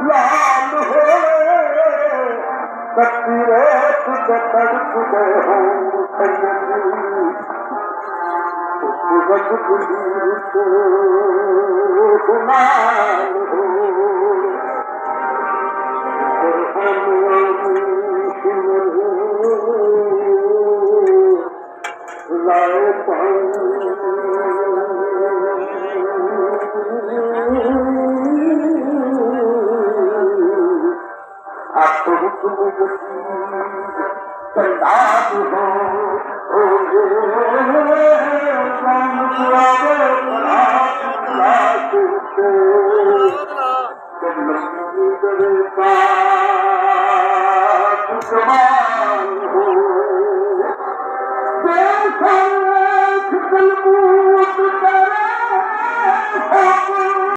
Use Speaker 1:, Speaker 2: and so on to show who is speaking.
Speaker 1: लाल हो कतिरेत तड़प गए हो सूरज बुली तो गुमान हो लाए आप तो हुक्म संदास हो हो